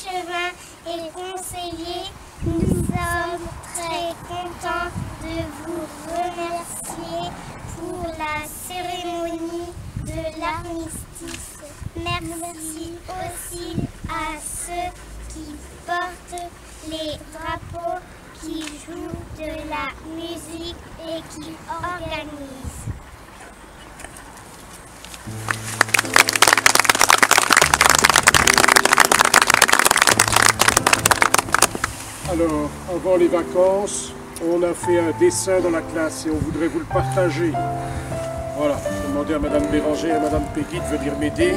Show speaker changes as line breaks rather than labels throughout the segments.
échevins et conseillers, nous sommes très contents de vous remercier pour la cérémonie de l'armistice. Merci aussi à ceux qui portent les drapeaux, qui jouent de la musique et qui organisent.
Alors, avant les vacances, on a fait un dessin dans la classe et on voudrait vous le partager. Voilà, je vais demander à Madame Béranger et à Madame Peggy de venir m'aider.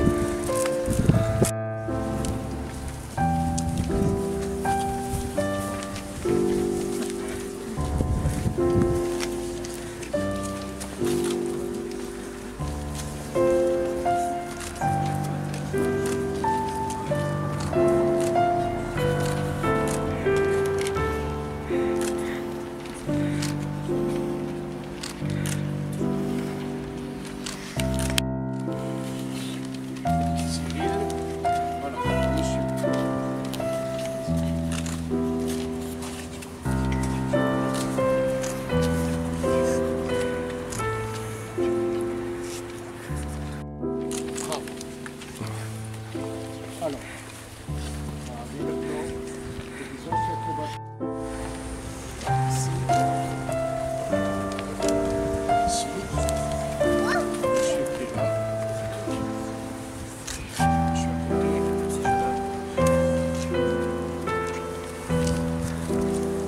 Alors, on va aller maintenant les anciens combattants. Ici. Ici. Monsieur qui est là. Je suis à côté, si je donne.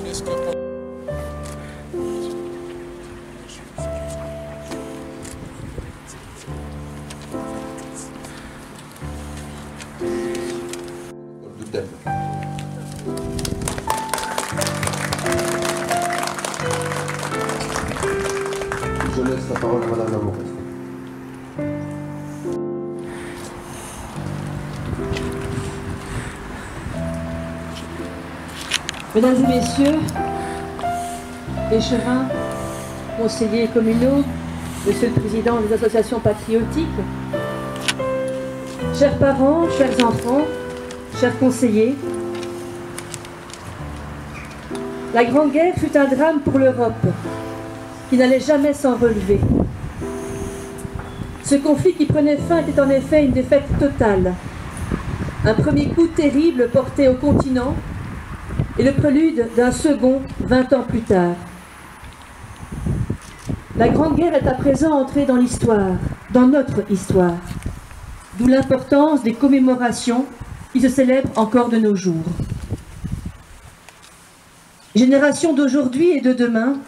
Est-ce que...
Je laisse la parole à Madame la Mauresse.
Mesdames et messieurs, échevins, conseillers communaux, Monsieur le Président des associations patriotiques, chers parents, chers enfants, chers conseillers, la Grande Guerre fut un drame pour l'Europe, qui n'allait jamais s'en relever. Ce conflit qui prenait fin était en effet une défaite totale, un premier coup terrible porté au continent et le prélude d'un second 20 ans plus tard. La Grande Guerre est à présent entrée dans l'histoire, dans notre histoire, d'où l'importance des commémorations qui se célèbrent encore de nos jours. Génération d'aujourd'hui et de demain,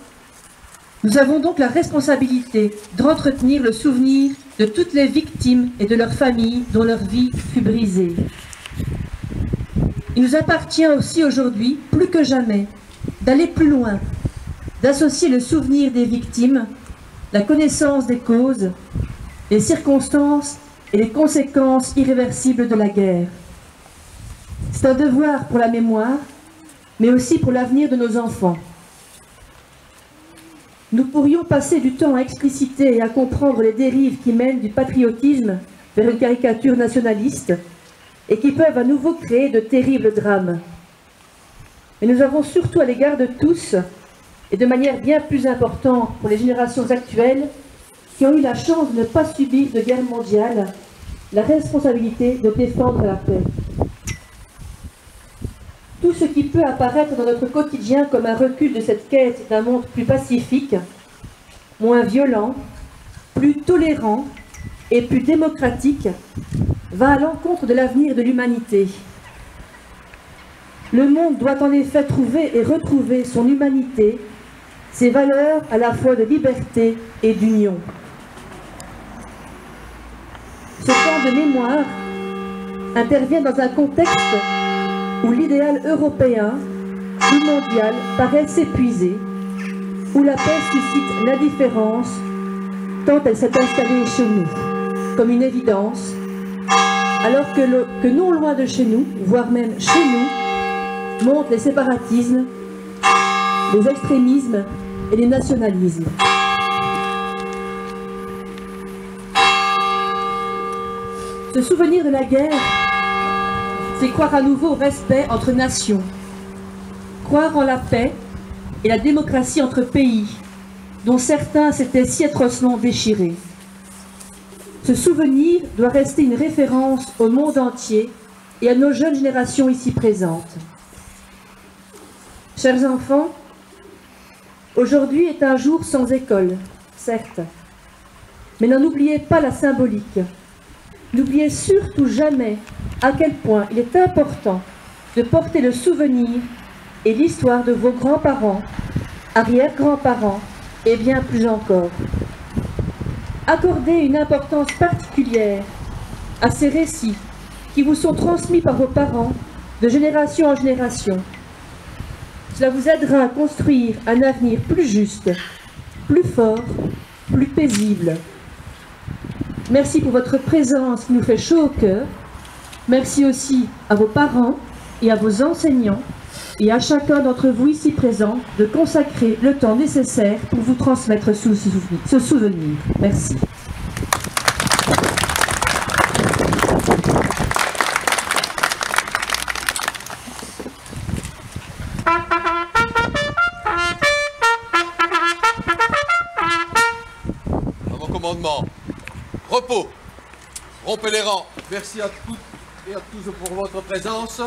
nous avons donc la responsabilité d'entretenir le souvenir de toutes les victimes et de leurs familles dont leur vie fut brisée. Il nous appartient aussi aujourd'hui, plus que jamais, d'aller plus loin, d'associer le souvenir des victimes, la connaissance des causes, les circonstances et les conséquences irréversibles de la guerre. C'est un devoir pour la mémoire, mais aussi pour l'avenir de nos enfants. Nous pourrions passer du temps à expliciter et à comprendre les dérives qui mènent du patriotisme vers une caricature nationaliste et qui peuvent à nouveau créer de terribles drames. Mais nous avons surtout à l'égard de tous, et de manière bien plus importante pour les générations actuelles, qui ont eu la chance de ne pas subir de guerre mondiale, la responsabilité de défendre la paix. Tout ce qui peut apparaître dans notre quotidien comme un recul de cette quête d'un monde plus pacifique, moins violent, plus tolérant et plus démocratique, va à l'encontre de l'avenir de l'humanité. Le monde doit en effet trouver et retrouver son humanité, ses valeurs à la fois de liberté et d'union. Ce temps de mémoire intervient dans un contexte où l'idéal européen ou mondial paraît s'épuiser, où la paix suscite l'indifférence, tant elle s'est installée chez nous, comme une évidence, alors que non loin de chez nous, voire même chez nous, montent les séparatismes, les extrémismes et les nationalismes. Se souvenir de la guerre, c'est croire à nouveau au respect entre nations, croire en la paix et la démocratie entre pays, dont certains s'étaient si atrocement déchirés. Ce souvenir doit rester une référence au monde entier et à nos jeunes générations ici présentes. Chers enfants, aujourd'hui est un jour sans école, certes, mais n'en oubliez pas la symbolique. N'oubliez surtout jamais à quel point il est important de porter le souvenir et l'histoire de vos grands-parents, arrière-grands-parents et bien plus encore. Accordez une importance particulière à ces récits qui vous sont transmis par vos parents de génération en génération. Cela vous aidera à construire un avenir plus juste, plus fort, plus paisible. Merci pour votre présence qui nous fait chaud au cœur. Merci aussi à vos parents et à vos enseignants et à chacun d'entre vous ici présents de consacrer le temps nécessaire pour vous transmettre ce souvenir. Merci.
À vos commandements. Repos. Rompez les rangs. Merci à toutes et à tous pour votre présence.